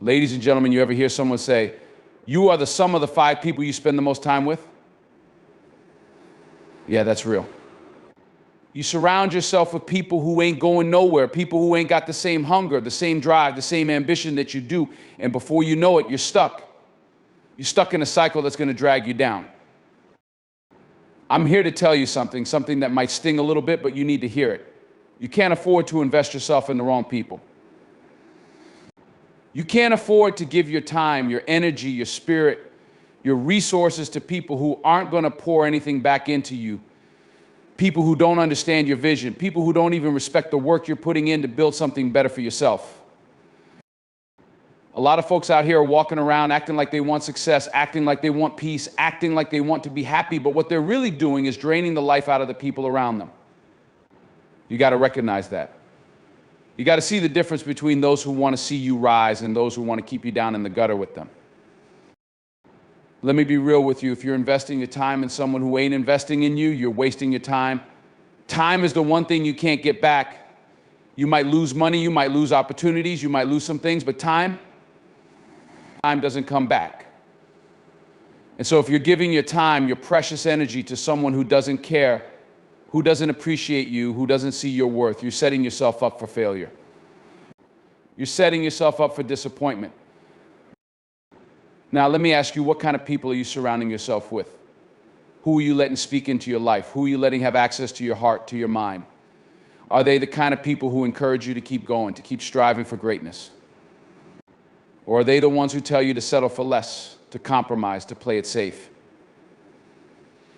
Ladies and gentlemen, you ever hear someone say, you are the sum of the 5 people you spend the most time with? Yeah, that's real. You surround yourself with people who ain't going nowhere, people who ain't got the same hunger, the same drive, the same ambition that you do, and before you know it, you're stuck. You're stuck in a cycle that's going to drag you down. I'm here to tell you something that might sting a little bit, but you need to hear it. You can't afford to invest yourself in the wrong people. You can't afford to give your time, your energy, your spirit, your resources to people who aren't going to pour anything back into you. People who don't understand your vision, people who don't even respect the work you're putting in to build something better for yourself. A lot of folks out here are walking around acting like they want success, acting like they want peace, acting like they want to be happy, but what they're really doing is draining the life out of the people around them. You got to recognize that. You got to see the difference between those who want to see you rise and those who want to keep you down in the gutter with them. Let me be real with you. If you're investing your time in someone who ain't investing in you, you're wasting your time. Time is the one thing you can't get back. You might lose money, you might lose opportunities, you might lose some things, but time doesn't come back. And so if you're giving your time, your precious energy to someone who doesn't care, who doesn't appreciate you, who doesn't see your worth, you're setting yourself up for failure. You're setting yourself up for disappointment. Now, let me ask you, what kind of people are you surrounding yourself with? Who are you letting speak into your life? Who are you letting have access to your heart, to your mind? Are they the kind of people who encourage you to keep going, to keep striving for greatness? Or are they the ones who tell you to settle for less, to compromise, to play it safe?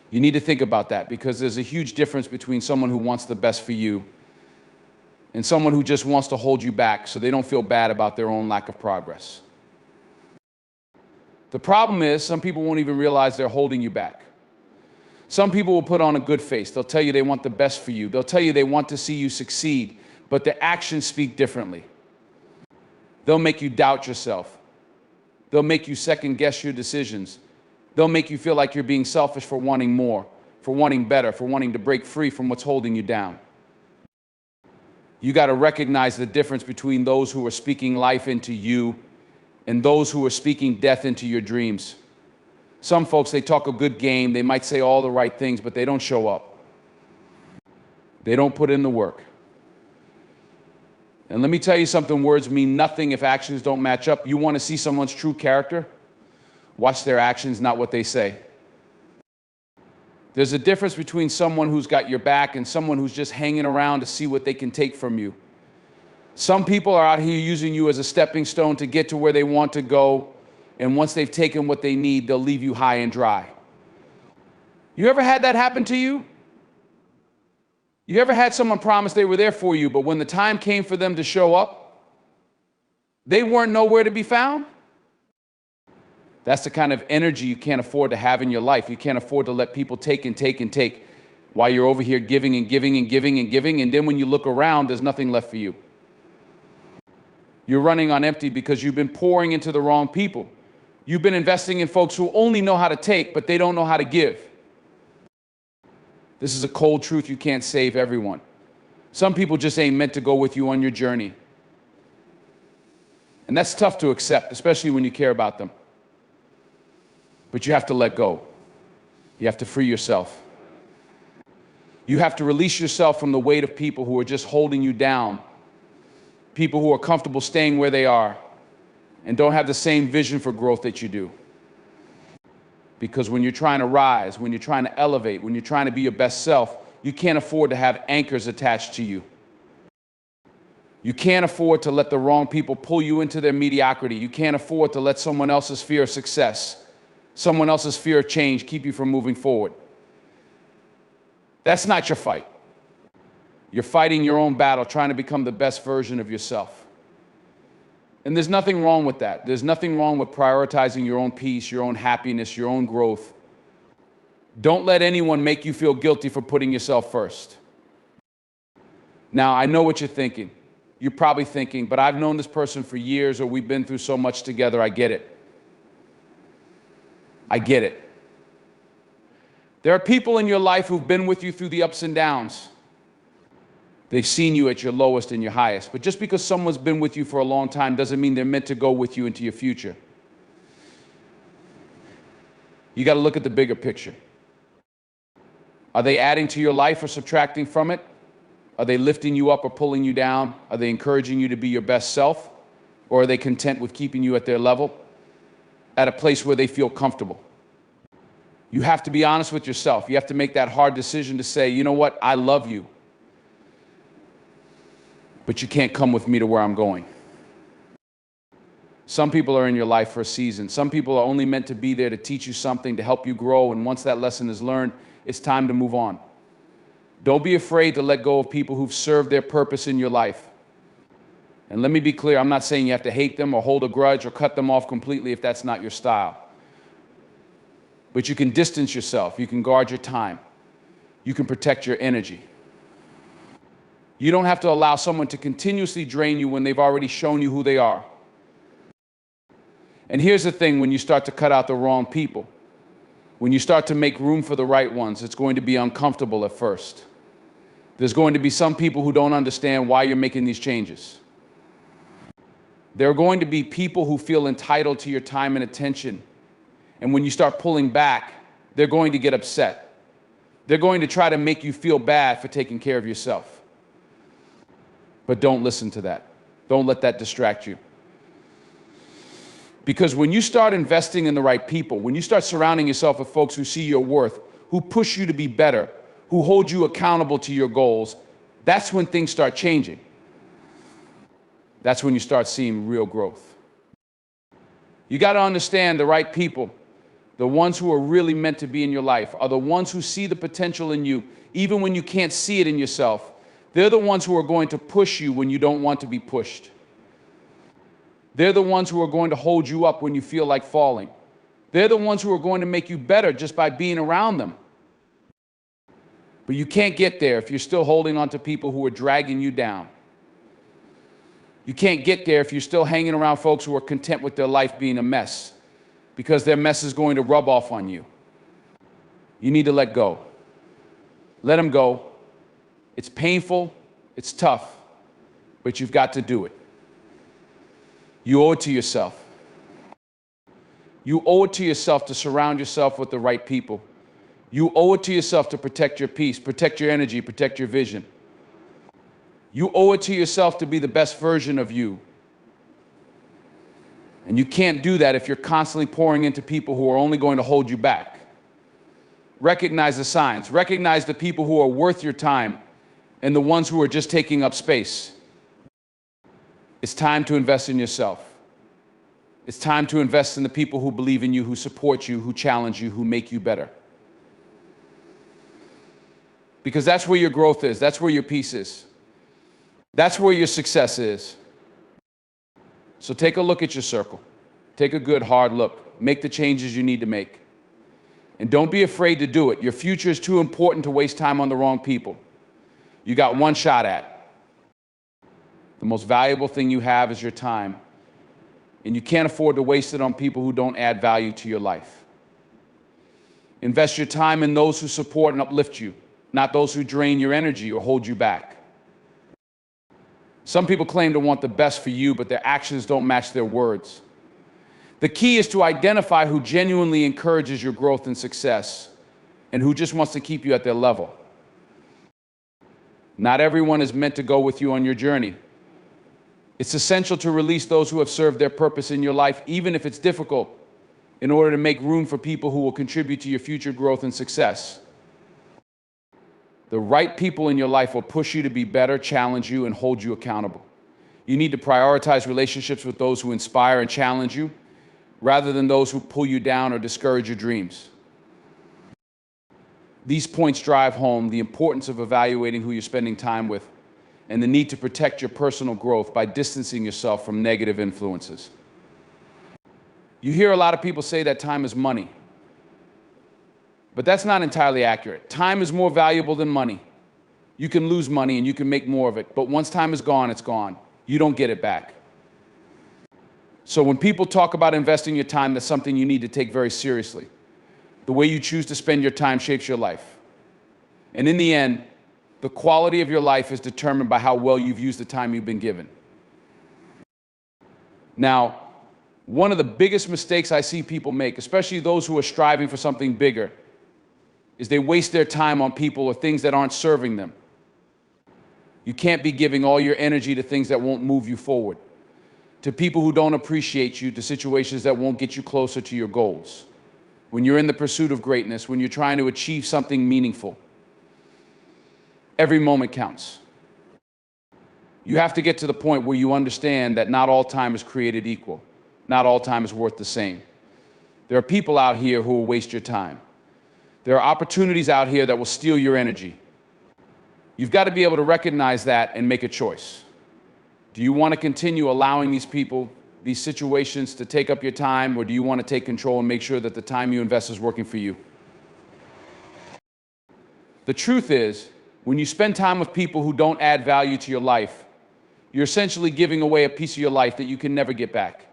You need to think about that, because there's a huge difference between someone who wants the best for you and someone who just wants to hold you back so they don't feel bad about their own lack of progress. The problem is, some people won't even realize they're holding you back. Some people will put on a good face. They'll tell you they want the best for you. They'll tell you they want to see you succeed, but their actions speak differently. They'll make you doubt yourself. They'll make you second guess your decisions. They'll make you feel like you're being selfish for wanting more, for wanting better, for wanting to break free from what's holding you down. You got to recognize the difference between those who are speaking life into you and those who are speaking death into your dreams. Some folks, they talk a good game, they might say all the right things, but they don't show up. They don't put in the work. And let me tell you something, words mean nothing if actions don't match up. You want to see someone's true character? Watch their actions, not what they say. There's a difference between someone who's got your back and someone who's just hanging around to see what they can take from you. Some people are out here using you as a stepping stone to get to where they want to go, and once they've taken what they need, they'll leave you high and dry. You ever had that happen to you? You ever had someone promise they were there for you, but when the time came for them to show up, they weren't nowhere to be found? That's the kind of energy you can't afford to have in your life. You can't afford to let people take and take and take while you're over here giving and giving and giving and giving, and then when you look around, there's nothing left for you. You're running on empty because you've been pouring into the wrong people. You've been investing in folks who only know how to take, but they don't know how to give. This is a cold truth. You can't save everyone. Some people just ain't meant to go with you on your journey. And that's tough to accept, especially when you care about them. But you have to let go. You have to free yourself. You have to release yourself from the weight of people who are just holding you down. People who are comfortable staying where they are and don't have the same vision for growth that you do. Because when you're trying to rise, when you're trying to elevate, when you're trying to be your best self, you can't afford to have anchors attached to you. You can't afford to let the wrong people pull you into their mediocrity. You can't afford to let someone else's fear of success, someone else's fear of change keep you from moving forward. That's not your fight. You're fighting your own battle, trying to become the best version of yourself. And there's nothing wrong with that. There's nothing wrong with prioritizing your own peace, your own happiness, your own growth. Don't let anyone make you feel guilty for putting yourself first. Now, I know what you're thinking. You're probably thinking, but I've known this person for years, or we've been through so much together. I get it. I get it. There are people in your life who've been with you through the ups and downs. They've seen you at your lowest and your highest. But just because someone's been with you for a long time doesn't mean they're meant to go with you into your future. You got to look at the bigger picture. Are they adding to your life or subtracting from it? Are they lifting you up or pulling you down? Are they encouraging you to be your best self? Or are they content with keeping you at their level, at a place where they feel comfortable? You have to be honest with yourself. You have to make that hard decision to say, you know what, I love you, but you can't come with me to where I'm going. Some people are in your life for a season. Some people are only meant to be there to teach you something, to help you grow, and once that lesson is learned, it's time to move on. Don't be afraid to let go of people who've served their purpose in your life. And let me be clear, I'm not saying you have to hate them or hold a grudge or cut them off completely if that's not your style. But you can distance yourself. You can guard your time. You can protect your energy. You don't have to allow someone to continuously drain you when they've already shown you who they are. And here's the thing, when you start to cut out the wrong people, when you start to make room for the right ones, it's going to be uncomfortable at first. There's going to be some people who don't understand why you're making these changes. There are going to be people who feel entitled to your time and attention. And when you start pulling back, they're going to get upset. They're going to try to make you feel bad for taking care of yourself. But don't listen to that. Don't let that distract you. Because when you start investing in the right people, when you start surrounding yourself with folks who see your worth, who push you to be better, who hold you accountable to your goals, that's when things start changing. That's when you start seeing real growth. You got to understand the right people, the ones who are really meant to be in your life, are the ones who see the potential in you, even when you can't see it in yourself. They're the ones who are going to push you when you don't want to be pushed. They're the ones who are going to hold you up when you feel like falling. They're the ones who are going to make you better just by being around them. But you can't get there if you're still holding on to people who are dragging you down. You can't get there if you're still hanging around folks who are content with their life being a mess, because their mess is going to rub off on you. You need to let go. Let them go. It's painful, it's tough, but you've got to do it. You owe it to yourself. You owe it to yourself to surround yourself with the right people. You owe it to yourself to protect your peace, protect your energy, protect your vision. You owe it to yourself to be the best version of you. And you can't do that if you're constantly pouring into people who are only going to hold you back. Recognize the signs. Recognize the people who are worth your time and the ones who are just taking up space. It's time to invest in yourself. It's time to invest in the people who believe in you, who support you, who challenge you, who make you better. Because that's where your growth is. That's where your peace is. That's where your success is. So take a look at your circle. Take a good, hard look. Make the changes you need to make. And don't be afraid to do it. Your future is too important to waste time on the wrong people. You got one shot at it. The most valuable thing you have is your time. And you can't afford to waste it on people who don't add value to your life. Invest your time in those who support and uplift you, not those who drain your energy or hold you back. Some people claim to want the best for you, but their actions don't match their words. The key is to identify who genuinely encourages your growth and success and who just wants to keep you at their level. Not everyone is meant to go with you on your journey. It's essential to release those who have served their purpose in your life, even if it's difficult, in order to make room for people who will contribute to your future growth and success. The right people in your life will push you to be better, challenge you, and hold you accountable. You need to prioritize relationships with those who inspire and challenge you, rather than those who pull you down or discourage your dreams. These points drive home the importance of evaluating who you're spending time with and the need to protect your personal growth by distancing yourself from negative influences. You hear a lot of people say that time is money. But that's not entirely accurate. Time is more valuable than money. You can lose money and you can make more of it, but once time is gone, it's gone. You don't get it back. So when people talk about investing your time, that's something you need to take very seriously. The way you choose to spend your time shapes your life. And in the end, The quality of your life is determined by how well you've used the time you've been given. Now, one of the biggest mistakes I see people make, especially those who are striving for something bigger, is they waste their time on people or things that aren't serving them. You can't be giving all your energy to things that won't move you forward, to people who don't appreciate you, to situations that won't get you closer to your goals. When you're in the pursuit of greatness, when you're trying to achieve something meaningful, every moment counts. You have to get to the point where you understand that not all time is created equal. Not all time is worth the same. There are people out here who will waste your time. There are opportunities out here that will steal your energy. You've got to be able to recognize that and make a choice. Do you want to continue allowing these people, these situations to take up your time, or do you want to take control and make sure that the time you invest is working for you? The truth is, when you spend time with people who don't add value to your life, you're essentially giving away a piece of your life that you can never get back.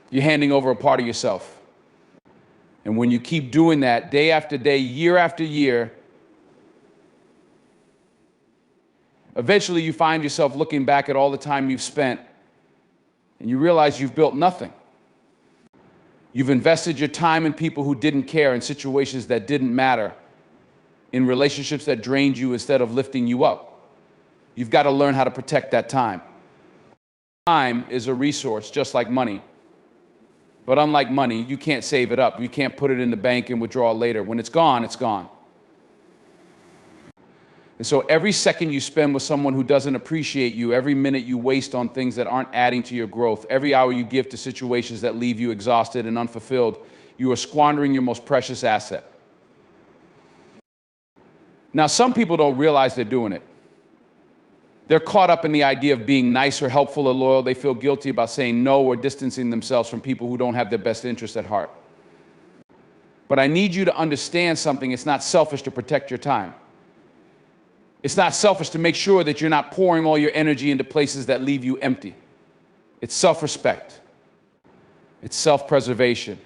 You're handing over a part of yourself. And when you keep doing that day after day, year after year, eventually you find yourself looking back at all the time you've spent and you realize you've built nothing. You've invested your time in people who didn't care, in situations that didn't matter, in relationships that drained you instead of lifting you up. You've got to learn how to protect that time. Time is a resource just like money. But unlike money, you can't save it up. You can't put it in the bank and withdraw it later. When it's gone, it's gone. And so every second you spend with someone who doesn't appreciate you, every minute you waste on things that aren't adding to your growth, every hour you give to situations that leave you exhausted and unfulfilled, you are squandering your most precious asset. Now, some people don't realize they're doing it. They're caught up in the idea of being nice or helpful or loyal. They feel guilty about saying no or distancing themselves from people who don't have their best interests at heart. But I need you to understand something. It's not selfish to protect your time. It's not selfish to make sure that you're not pouring all your energy into places that leave you empty. It's self-respect. It's self-preservation.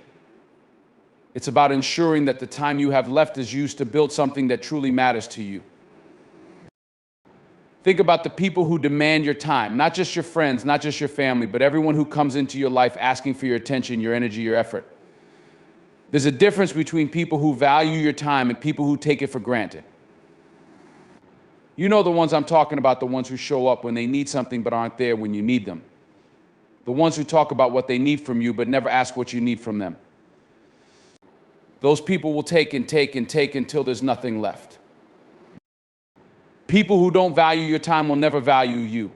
It's about ensuring that the time you have left is used to build something that truly matters to you. Think about the people who demand your time, not just your friends, not just your family, but everyone who comes into your life asking for your attention, your energy, your effort. There's a difference between people who value your time and people who take it for granted. You know the ones I'm talking about, the ones who show up when they need something but aren't there when you need them. The ones who talk about what they need from you but never ask what you need from them. Those people will take and take and take until there's nothing left. People who don't value your time will never value you.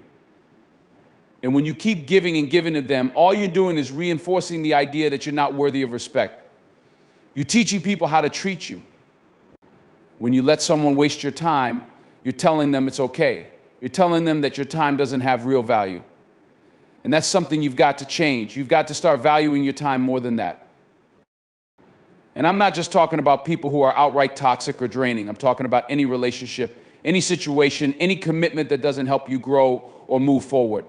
And when you keep giving and giving to them, all you're doing is reinforcing the idea that you're not worthy of respect. You're teaching people how to treat you. When you let someone waste your time, you're telling them it's okay. You're telling them that your time doesn't have real value. And that's something you've got to change. You've got to start valuing your time more than that. And I'm not just talking about people who are outright toxic or draining. I'm talking about any relationship, any situation, any commitment that doesn't help you grow or move forward.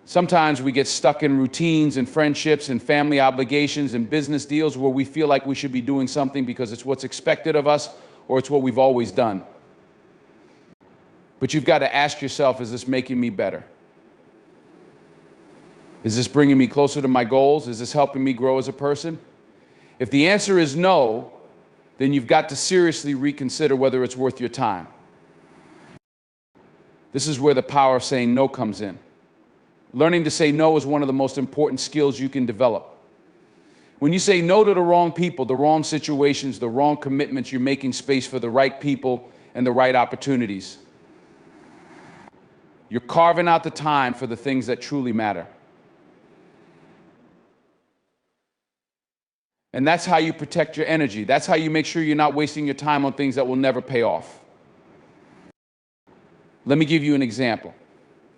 Sometimes we get stuck in routines and friendships and family obligations and business deals where we feel like we should be doing something because it's what's expected of us or it's what we've always done. But you've got to ask yourself, is this making me better? Is this bringing me closer to my goals? Is this helping me grow as a person? If the answer is no, then you've got to seriously reconsider whether it's worth your time. This is where the power of saying no comes in. Learning to say no is one of the most important skills you can develop. When you say no to the wrong people, the wrong situations, the wrong commitments, you're making space for the right people and the right opportunities. You're carving out the time for the things that truly matter. And that's how you protect your energy. That's how you make sure you're not wasting your time on things that will never pay off. Let me give you an example.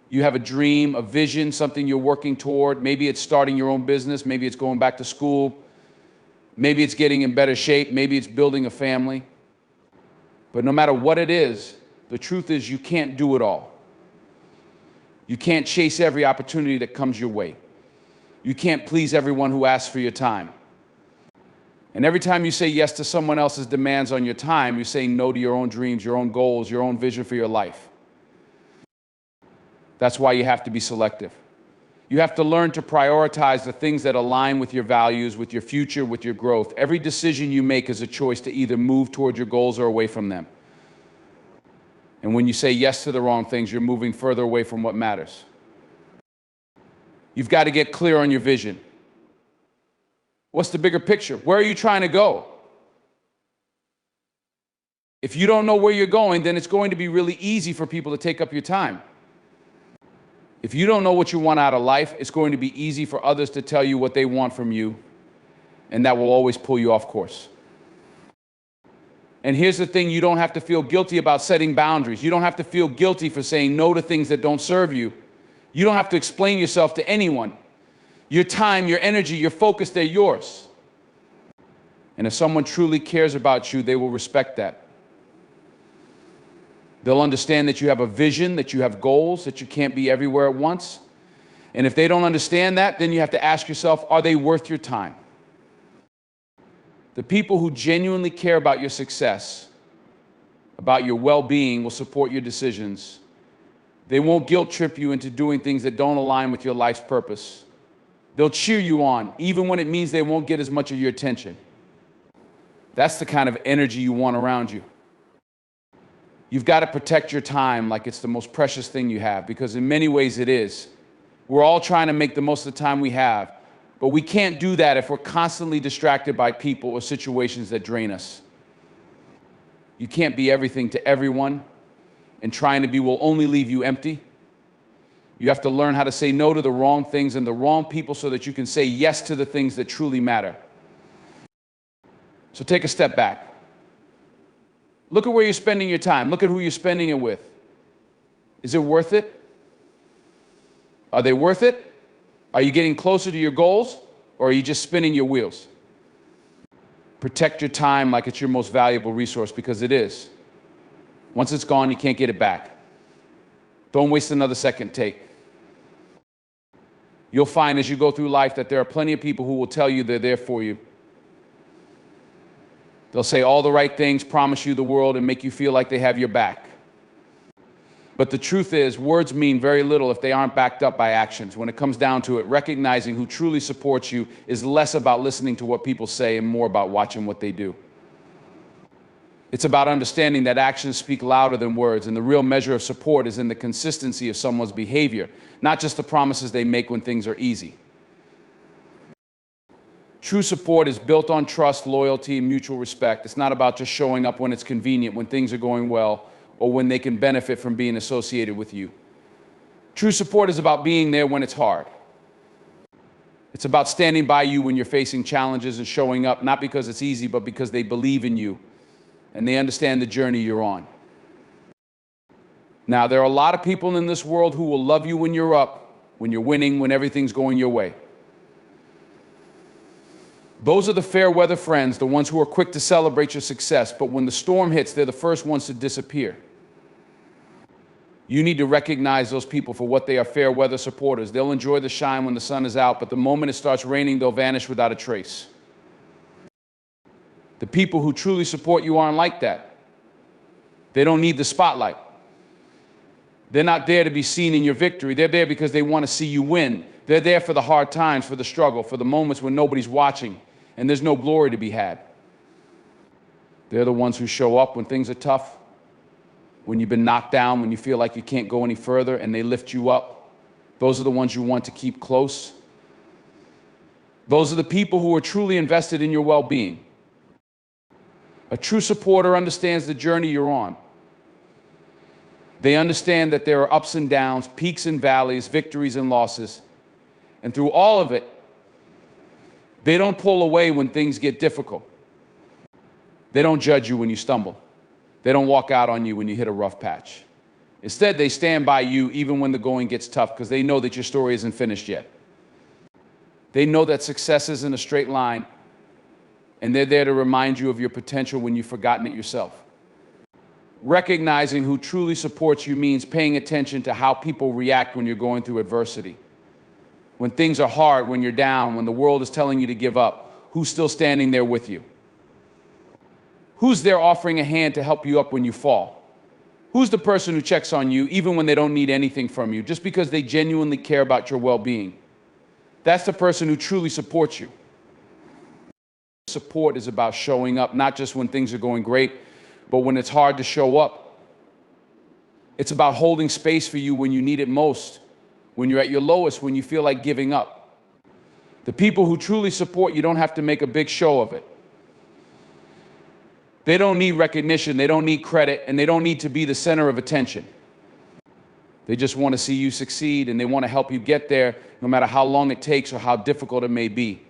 You have a dream, a vision, something you're working toward. Maybe it's starting your own business. Maybe it's going back to school. Maybe it's getting in better shape. Maybe it's building a family. But no matter what it is, the truth is you can't do it all. You can't chase every opportunity that comes your way. You can't please everyone who asks for your time. And every time you say yes to someone else's demands on your time, you're saying no to your own dreams, your own goals, your own vision for your life. That's why you have to be selective. You have to learn to prioritize the things that align with your values, with your future, with your growth. Every decision you make is a choice to either move toward your goals or away from them. And when you say yes to the wrong things, you're moving further away from what matters. You've got to get clear on your vision. What's the bigger picture? Where are you trying to go? If you don't know where you're going, then it's going to be really easy for people to take up your time. If you don't know what you want out of life, it's going to be easy for others to tell you what they want from you, and that will always pull you off course. And here's the thing, you don't have to feel guilty about setting boundaries. You don't have to feel guilty for saying no to things that don't serve you. You don't have to explain yourself to anyone. Your time, your energy, your focus, they're yours. And if someone truly cares about you, they will respect that. They'll understand that you have a vision, that you have goals, that you can't be everywhere at once. And if they don't understand that, then you have to ask yourself, are they worth your time? The people who genuinely care about your success, about your well-being, will support your decisions. They won't guilt trip you into doing things that don't align with your life's purpose. They'll cheer you on, even when it means they won't get as much of your attention. That's the kind of energy you want around you. You've got to protect your time like it's the most precious thing you have, because in many ways it is. We're all trying to make the most of the time we have, but we can't do that if we're constantly distracted by people or situations that drain us. You can't be everything to everyone, and trying to be will only leave you empty. You have to learn how to say no to the wrong things and the wrong people so that you can say yes to the things that truly matter. So take a step back. Look at where you're spending your time. Look at who you're spending it with. Is it worth it? Are they worth it? Are you getting closer to your goals, or are you just spinning your wheels? Protect your time like it's your most valuable resource, because it is. Once it's gone, you can't get it back. Don't waste another second take. You'll find as you go through life that there are plenty of people who will tell you they're there for you. They'll say all the right things, promise you the world, and make you feel like they have your back. But the truth is, words mean very little if they aren't backed up by actions. When it comes down to it, recognizing who truly supports you is less about listening to what people say and more about watching what they do. It's about understanding that actions speak louder than words, and the real measure of support is in the consistency of someone's behavior, not just the promises they make when things are easy. True support is built on trust, loyalty, and mutual respect. It's not about just showing up when it's convenient, when things are going well, or when they can benefit from being associated with you. True support is about being there when it's hard. It's about standing by you when you're facing challenges and showing up, not because it's easy, but because they believe in you and they understand the journey you're on. Now, there are a lot of people in this world who will love you when you're up, when you're winning, when everything's going your way. Those are the fair weather friends, the ones who are quick to celebrate your success, but when the storm hits, they're the first ones to disappear. You need to recognize those people for what they are: fair weather supporters. They'll enjoy the shine when the sun is out, but the moment it starts raining, they'll vanish without a trace. The people who truly support you aren't like that. They don't need the spotlight. They're not there to be seen in your victory. They're there because they want to see you win. They're there for the hard times, for the struggle, for the moments when nobody's watching and there's no glory to be had. They're the ones who show up when things are tough, when you've been knocked down, when you feel like you can't go any further, and they lift you up. Those are the ones you want to keep close. Those are the people who are truly invested in your well-being. A true supporter understands the journey you're on. They understand that there are ups and downs, peaks and valleys, victories and losses. And through all of it, they don't pull away when things get difficult. They don't judge you when you stumble. They don't walk out on you when you hit a rough patch. Instead, they stand by you even when the going gets tough, because they know that your story isn't finished yet. They know that success isn't a straight line, and they're there to remind you of your potential when you've forgotten it yourself. Recognizing who truly supports you means paying attention to how people react when you're going through adversity. When things are hard, when you're down, when the world is telling you to give up, who's still standing there with you? Who's there offering a hand to help you up when you fall? Who's the person who checks on you even when they don't need anything from you, just because they genuinely care about your well-being? That's the person who truly supports you. Support is about showing up, not just when things are going great, but when it's hard to show up. It's about holding space for you when you need it most, when you're at your lowest, when you feel like giving up. The people who truly support you don't have to make a big show of it. They don't need recognition, they don't need credit, and they don't need to be the center of attention. They just want to see you succeed, and they want to help you get there, no matter how long it takes or how difficult it may be.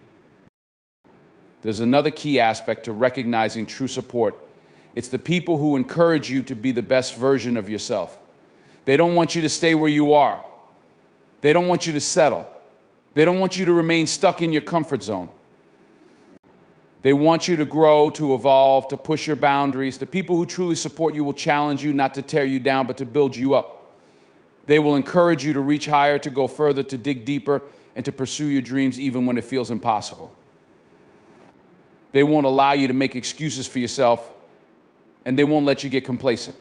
There's another key aspect to recognizing true support. It's the people who encourage you to be the best version of yourself. They don't want you to stay where you are. They don't want you to settle. They don't want you to remain stuck in your comfort zone. They want you to grow, to evolve, to push your boundaries. The people who truly support you will challenge you not to tear you down, but to build you up. They will encourage you to reach higher, to go further, to dig deeper, and to pursue your dreams even when it feels impossible. They won't allow you to make excuses for yourself, and they won't let you get complacent.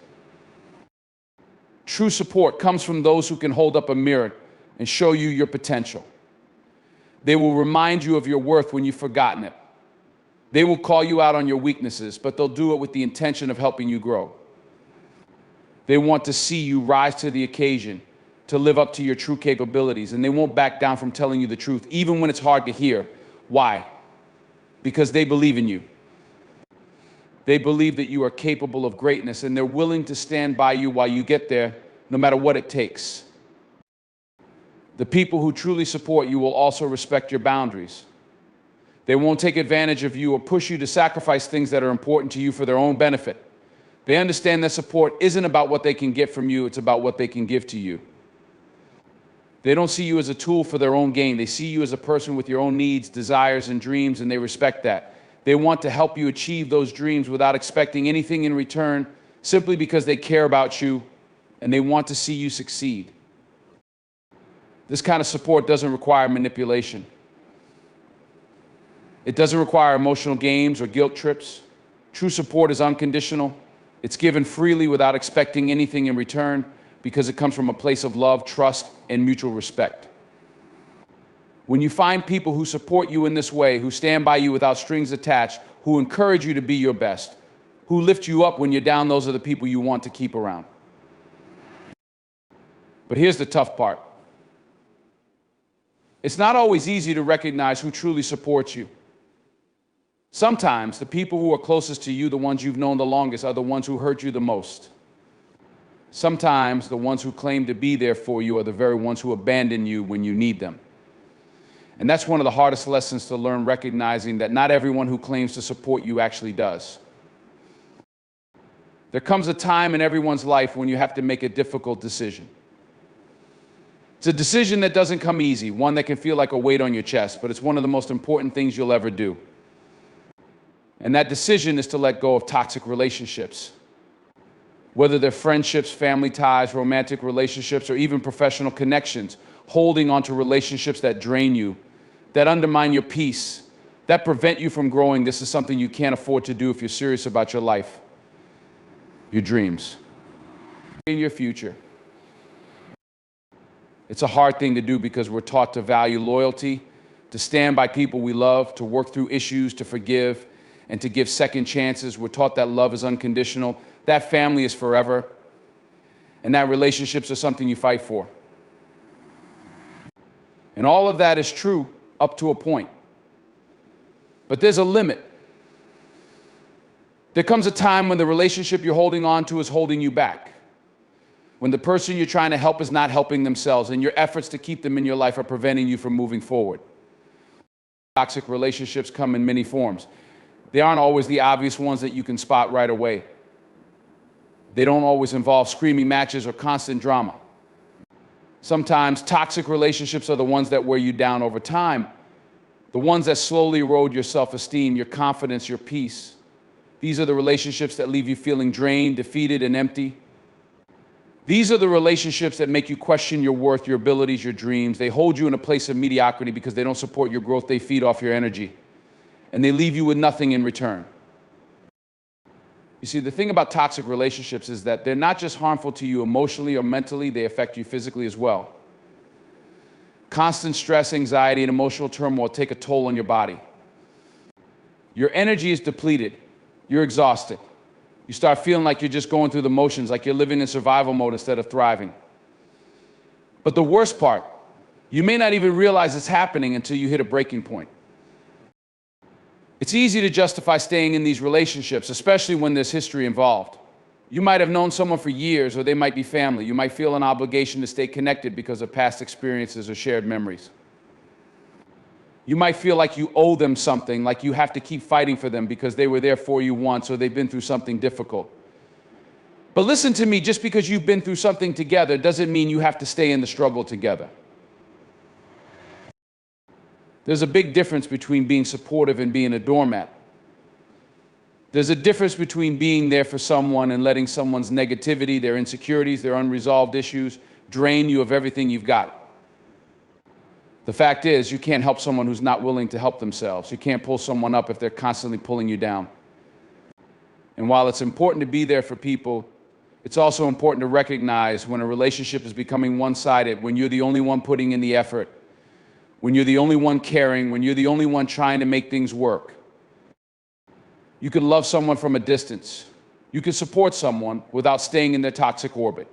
True support comes from those who can hold up a mirror and show you your potential. They will remind you of your worth when you've forgotten it. They will call you out on your weaknesses, but they'll do it with the intention of helping you grow. They want to see you rise to the occasion, to live up to your true capabilities, and they won't back down from telling you the truth, even when it's hard to hear. Why? Because they believe in you. They believe that you are capable of greatness, and they're willing to stand by you while you get there, no matter what it takes. The people who truly support you will also respect your boundaries. They won't take advantage of you or push you to sacrifice things that are important to you for their own benefit. They understand that support isn't about what they can get from you, it's about what they can give to you. They don't see you as a tool for their own gain. They see you as a person with your own needs, desires, and dreams, and they respect that. They want to help you achieve those dreams without expecting anything in return, simply because they care about you and they want to see you succeed. This kind of support doesn't require manipulation. It doesn't require emotional games or guilt trips. True support is unconditional. It's given freely without expecting anything in return, because it comes from a place of love, trust, and mutual respect. When you find people who support you in this way, who stand by you without strings attached, who encourage you to be your best, who lift you up when you're down, those are the people you want to keep around. But here's the tough part. It's not always easy to recognize who truly supports you. Sometimes the people who are closest to you, the ones you've known the longest, are the ones who hurt you the most. Sometimes the ones who claim to be there for you are the very ones who abandon you when you need them. And that's one of the hardest lessons to learn, recognizing that not everyone who claims to support you actually does. There comes a time in everyone's life when you have to make a difficult decision. It's a decision that doesn't come easy, one that can feel like a weight on your chest, but it's one of the most important things you'll ever do. And that decision is to let go of toxic relationships. Whether they're friendships, family ties, romantic relationships, or even professional connections, holding onto relationships that drain you, that undermine your peace, that prevent you from growing. This is something you can't afford to do if you're serious about your life, your dreams, in your future. It's a hard thing to do because we're taught to value loyalty, to stand by people we love, to work through issues, to forgive, and to give second chances. We're taught that love is unconditional, that family is forever, and that relationships are something you fight for. And all of that is true up to a point. But there's a limit. There comes a time when the relationship you're holding on to is holding you back. When the person you're trying to help is not helping themselves, and your efforts to keep them in your life are preventing you from moving forward. Toxic relationships come in many forms. They aren't always the obvious ones that you can spot right away. They don't always involve screaming matches or constant drama. Sometimes toxic relationships are the ones that wear you down over time, the ones that slowly erode your self-esteem, your confidence, your peace. These are the relationships that leave you feeling drained, defeated, and empty. These are the relationships that make you question your worth, your abilities, your dreams. They hold you in a place of mediocrity because they don't support your growth. They feed off your energy. and they leave you with nothing in return. You see, the thing about toxic relationships is that they're not just harmful to you emotionally or mentally, they affect you physically as well. Constant stress, anxiety, and emotional turmoil take a toll on your body. Your energy is depleted. You're exhausted. You start feeling like you're just going through the motions, like you're living in survival mode instead of thriving. But the worst part, you may not even realize it's happening until you hit a breaking point. It's easy to justify staying in these relationships, especially when there's history involved. You might have known someone for years, or they might be family. You might feel an obligation to stay connected because of past experiences or shared memories. You might feel like you owe them something, like you have to keep fighting for them because they were there for you once or they've been through something difficult. But listen to me, just because you've been through something together doesn't mean you have to stay in the struggle together. There's a big difference between being supportive and being a doormat. There's a difference between being there for someone and letting someone's negativity, their insecurities, their unresolved issues drain you of everything you've got. The fact is, you can't help someone who's not willing to help themselves. You can't pull someone up if they're constantly pulling you down. And while it's important to be there for people, it's also important to recognize when a relationship is becoming one-sided, when you're the only one putting in the effort, when you're the only one caring, when you're the only one trying to make things work. You can love someone from a distance. You can support someone without staying in their toxic orbit.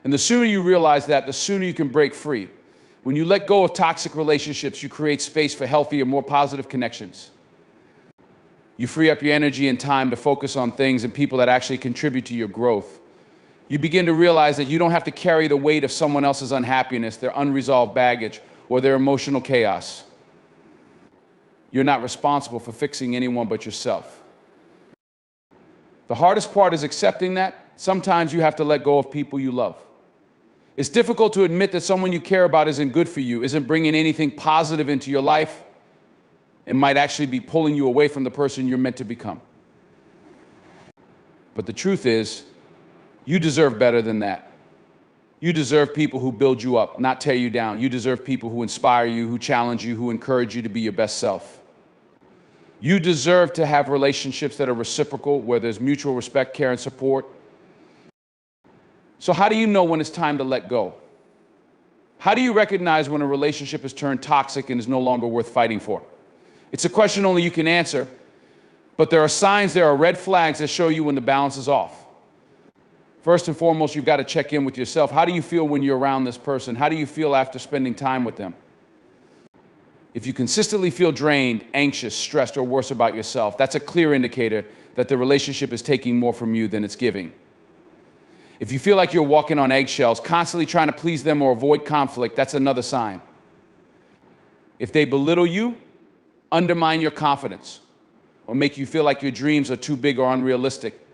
And the sooner you realize that, the sooner you can break free. When you let go of toxic relationships, you create space for healthier, more positive connections. You free up your energy and time to focus on things and people that actually contribute to your growth. You begin to realize that you don't have to carry the weight of someone else's unhappiness, their unresolved baggage, or their emotional chaos. You're not responsible for fixing anyone but yourself. The hardest part is accepting that. Sometimes you have to let go of people you love. It's difficult to admit that someone you care about isn't good for you, isn't bringing anything positive into your life, and might actually be pulling you away from the person you're meant to become. But the truth is, you deserve better than that. You deserve people who build you up, not tear you down. You deserve people who inspire you, who challenge you, who encourage you to be your best self. You deserve to have relationships that are reciprocal, where there's mutual respect, care, and support. So how do you know when it's time to let go? How do you recognize when a relationship has turned toxic and is no longer worth fighting for? It's a question only you can answer, but there are signs, there are red flags that show you when the balance is off. First and foremost, you've got to check in with yourself. How do you feel when you're around this person? How do you feel after spending time with them? If you consistently feel drained, anxious, stressed, or worse about yourself, that's a clear indicator that the relationship is taking more from you than it's giving. If you feel like you're walking on eggshells, constantly trying to please them or avoid conflict, that's another sign. If they belittle you, undermine your confidence, or make you feel like your dreams are too big or unrealistic,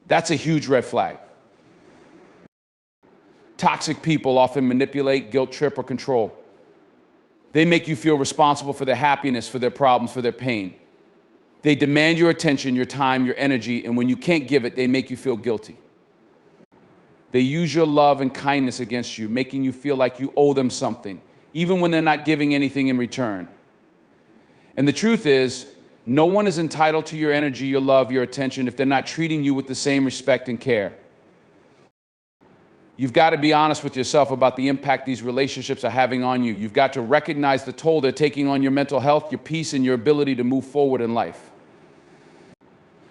that's a huge red flag. Toxic people often manipulate, guilt trip, or control. They make you feel responsible for their happiness, for their problems, for their pain. They demand your attention, your time, your energy, and when you can't give it, they make you feel guilty. They use your love and kindness against you, making you feel like you owe them something, even when they're not giving anything in return. And the truth is, no one is entitled to your energy, your love, your attention if they're not treating you with the same respect and care. You've got to be honest with yourself about the impact these relationships are having on you. You've got to recognize the toll they're taking on your mental health, your peace, and your ability to move forward in life.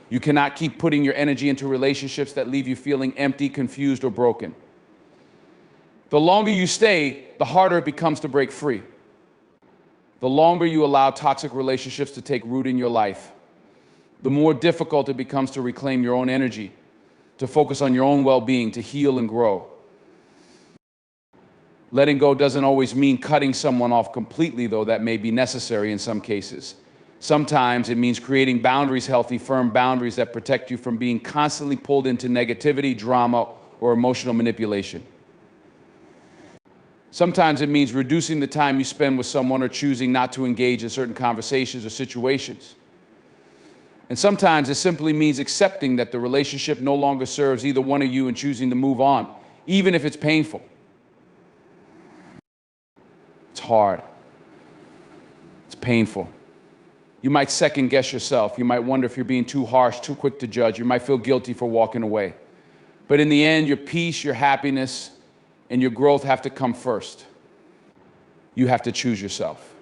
You cannot keep putting your energy into relationships that leave you feeling empty, confused, or broken. The longer you stay, the harder it becomes to break free. The longer you allow toxic relationships to take root in your life, the more difficult it becomes to reclaim your own energy, to focus on your own well-being, to heal and grow. Letting go doesn't always mean cutting someone off completely, though that may be necessary in some cases. Sometimes it means creating boundaries, healthy, firm boundaries that protect you from being constantly pulled into negativity, drama, or emotional manipulation. Sometimes it means reducing the time you spend with someone or choosing not to engage in certain conversations or situations. And sometimes it simply means accepting that the relationship no longer serves either one of you and choosing to move on, even if it's painful. It's hard. It's painful. You might second guess yourself. You might wonder if you're being too harsh, too quick to judge. You might feel guilty for walking away. But in the end, your peace, your happiness, and your growth have to come first. You have to choose yourself.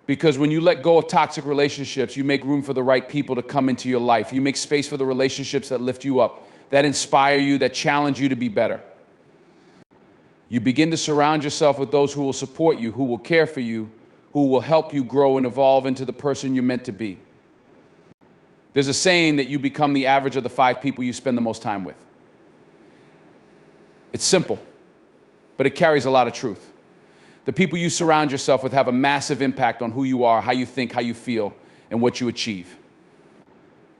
Because when you let go of toxic relationships, you make room for the right people to come into your life. You make space for the relationships that lift you up, that inspire you, that challenge you to be better. You begin to surround yourself with those who will support you, who will care for you, who will help you grow and evolve into the person you're meant to be. There's a saying that you become the average of the 5 people you spend the most time with. It's simple, but it carries a lot of truth. The people you surround yourself with have a massive impact on who you are, how you think, how you feel, and what you achieve.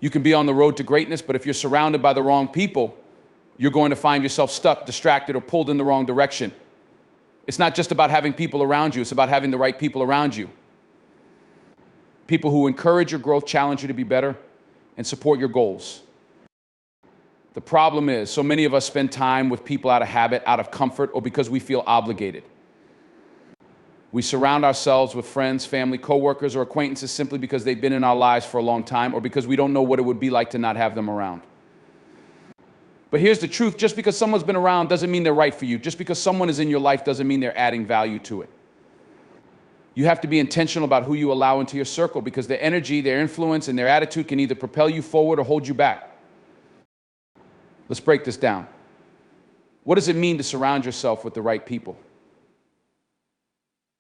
You can be on the road to greatness, but if you're surrounded by the wrong people, you're going to find yourself stuck, distracted, or pulled in the wrong direction. It's not just about having people around you, it's about having the right people around you. People who encourage your growth, challenge you to be better, and support your goals. The problem is, so many of us spend time with people out of habit, out of comfort, or because we feel obligated. We surround ourselves with friends, family, coworkers, or acquaintances simply because they've been in our lives for a long time, or because we don't know what it would be like to not have them around. But here's the truth, just because someone's been around doesn't mean they're right for you. Just because someone is in your life doesn't mean they're adding value to it. You have to be intentional about who you allow into your circle, because their energy, their influence, and their attitude can either propel you forward or hold you back. Let's break this down. What does it mean to surround yourself with the right people?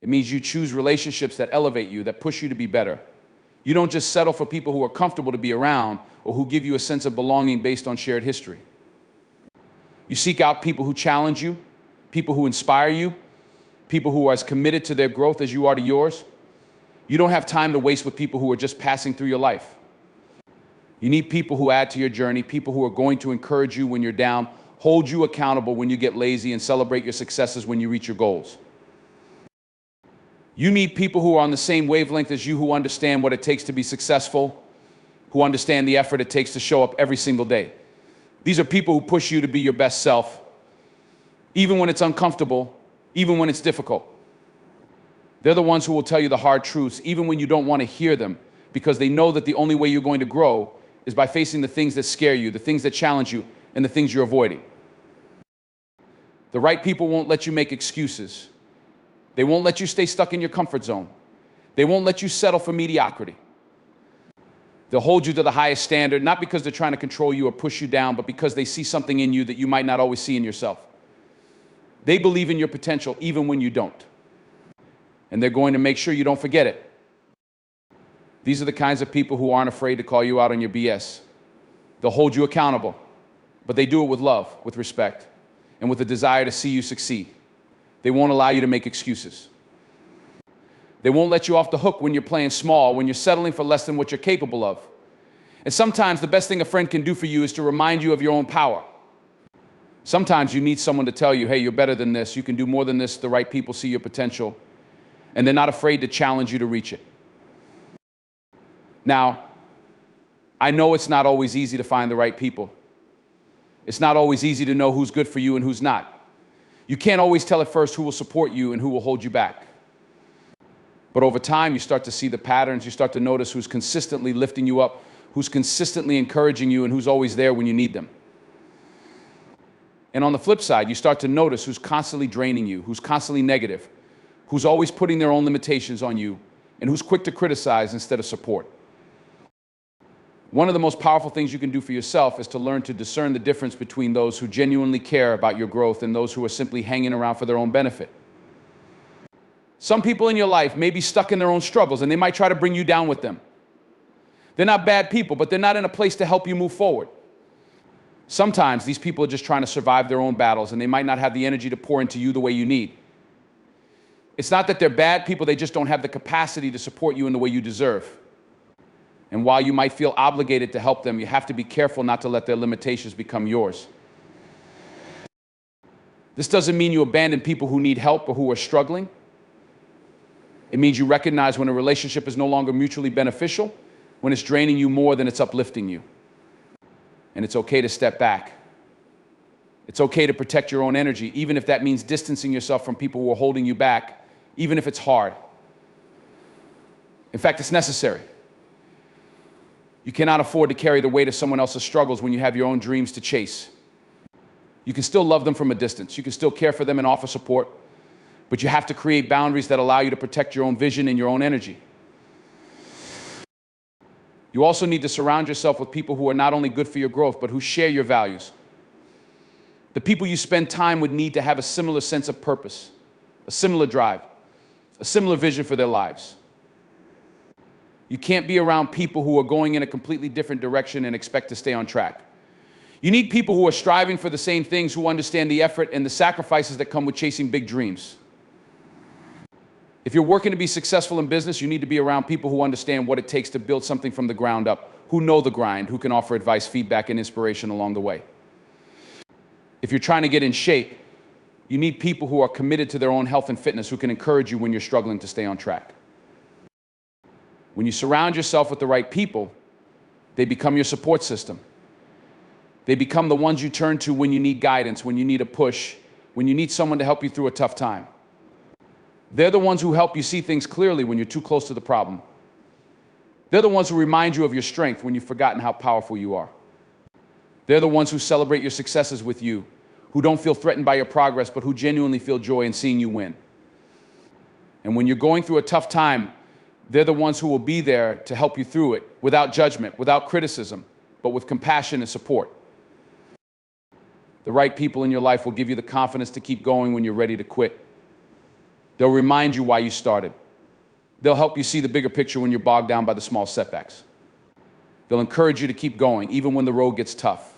It means you choose relationships that elevate you, that push you to be better. You don't just settle for people who are comfortable to be around or who give you a sense of belonging based on shared history. You seek out people who challenge you, people who inspire you, people who are as committed to their growth as you are to yours. You don't have time to waste with people who are just passing through your life. You need people who add to your journey, people who are going to encourage you when you're down, hold you accountable when you get lazy, and celebrate your successes when you reach your goals. You need people who are on the same wavelength as you, who understand what it takes to be successful, who understand the effort it takes to show up every single day. These are people who push you to be your best self, even when it's uncomfortable, even when it's difficult. They're the ones who will tell you the hard truths, even when you don't want to hear them, because they know that the only way you're going to grow is by facing the things that scare you, the things that challenge you, and the things you're avoiding. The right people won't let you make excuses. They won't let you stay stuck in your comfort zone. They won't let you settle for mediocrity. They'll hold you to the highest standard, not because they're trying to control you or push you down, but because they see something in you that you might not always see in yourself. They believe in your potential even when you don't. And they're going to make sure you don't forget it. These are the kinds of people who aren't afraid to call you out on your BS. They'll hold you accountable, but they do it with love, with respect, and with a desire to see you succeed. They won't allow you to make excuses. They won't let you off the hook when you're playing small, when you're settling for less than what you're capable of. And sometimes the best thing a friend can do for you is to remind you of your own power. Sometimes you need someone to tell you, hey, you're better than this, you can do more than this, the right people see your potential, and they're not afraid to challenge you to reach it. Now, I know it's not always easy to find the right people. It's not always easy to know who's good for you and who's not. You can't always tell at first who will support you and who will hold you back. But over time, you start to see the patterns. You start to notice who's consistently lifting you up, who's consistently encouraging you, and who's always there when you need them. And on the flip side, you start to notice who's constantly draining you, who's constantly negative, who's always putting their own limitations on you, and who's quick to criticize instead of support. One of the most powerful things you can do for yourself is to learn to discern the difference between those who genuinely care about your growth and those who are simply hanging around for their own benefit. Some people in your life may be stuck in their own struggles, and they might try to bring you down with them. They're not bad people, but they're not in a place to help you move forward. Sometimes these people are just trying to survive their own battles, and they might not have the energy to pour into you the way you need. It's not that they're bad people, they just don't have the capacity to support you in the way you deserve. And while you might feel obligated to help them, you have to be careful not to let their limitations become yours. This doesn't mean you abandon people who need help or who are struggling. It means you recognize when a relationship is no longer mutually beneficial, when it's draining you more than it's uplifting you. And it's okay to step back. It's okay to protect your own energy, even if that means distancing yourself from people who are holding you back, even if it's hard. In fact, it's necessary. You cannot afford to carry the weight of someone else's struggles when you have your own dreams to chase. You can still love them from a distance. You can still care for them and offer support, but you have to create boundaries that allow you to protect your own vision and your own energy. You also need to surround yourself with people who are not only good for your growth, but who share your values. The people you spend time with need to have a similar sense of purpose, a similar drive, a similar vision for their lives. You can't be around people who are going in a completely different direction and expect to stay on track. You need people who are striving for the same things, who understand the effort and the sacrifices that come with chasing big dreams. If you're working to be successful in business, you need to be around people who understand what it takes to build something from the ground up, who know the grind, who can offer advice, feedback, and inspiration along the way. If you're trying to get in shape, you need people who are committed to their own health and fitness, who can encourage you when you're struggling to stay on track. When you surround yourself with the right people, they become your support system. They become the ones you turn to when you need guidance, when you need a push, when you need someone to help you through a tough time. They're the ones who help you see things clearly when you're too close to the problem. They're the ones who remind you of your strength when you've forgotten how powerful you are. They're the ones who celebrate your successes with you, who don't feel threatened by your progress, but who genuinely feel joy in seeing you win. And when you're going through a tough time, they're the ones who will be there to help you through it without judgment, without criticism, but with compassion and support. The right people in your life will give you the confidence to keep going when you're ready to quit. They'll remind you why you started. They'll help you see the bigger picture when you're bogged down by the small setbacks. They'll encourage you to keep going, even when the road gets tough.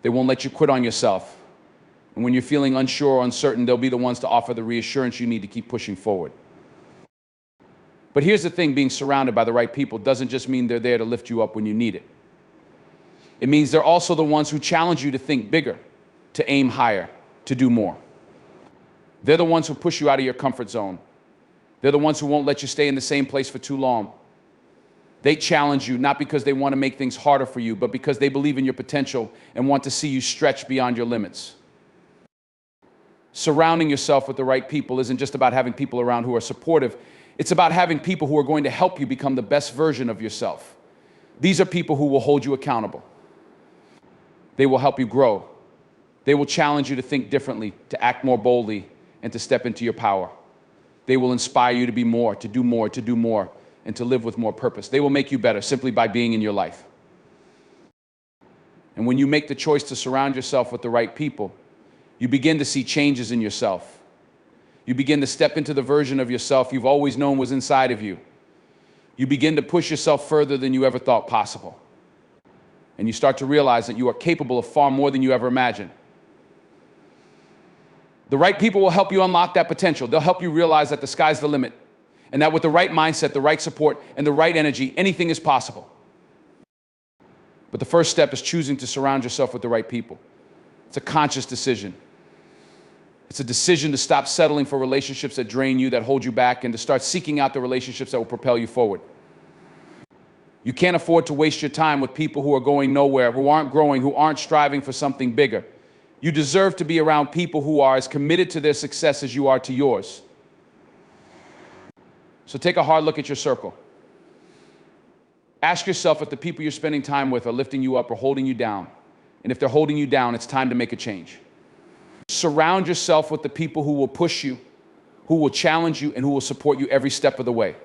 They won't let you quit on yourself. And when you're feeling unsure or uncertain, they'll be the ones to offer the reassurance you need to keep pushing forward. But here's the thing, being surrounded by the right people doesn't just mean they're there to lift you up when you need it. It means they're also the ones who challenge you to think bigger, to aim higher, to do more. They're the ones who push you out of your comfort zone. They're the ones who won't let you stay in the same place for too long. They challenge you not because they want to make things harder for you, but because they believe in your potential and want to see you stretch beyond your limits. Surrounding yourself with the right people isn't just about having people around who are supportive. It's about having people who are going to help you become the best version of yourself. These are people who will hold you accountable. They will help you grow. They will challenge you to think differently, to act more boldly, and to step into your power. They will inspire you to be more, to do more, to do more, and to live with more purpose. They will make you better simply by being in your life. And when you make the choice to surround yourself with the right people, you begin to see changes in yourself. You begin to step into the version of yourself you've always known was inside of you. You begin to push yourself further than you ever thought possible. And you start to realize that you are capable of far more than you ever imagined. The right people will help you unlock that potential. They'll help you realize that the sky's the limit, and that with the right mindset, the right support, and the right energy, anything is possible. But the first step is choosing to surround yourself with the right people. It's a conscious decision. It's a decision to stop settling for relationships that drain you, that hold you back, and to start seeking out the relationships that will propel you forward. You can't afford to waste your time with people who are going nowhere, who aren't growing, who aren't striving for something bigger. You deserve to be around people who are as committed to their success as you are to yours. So take a hard look at your circle. Ask yourself if the people you're spending time with are lifting you up or holding you down. And if they're holding you down, it's time to make a change. Surround yourself with the people who will push you, who will challenge you, and who will support you every step of the way.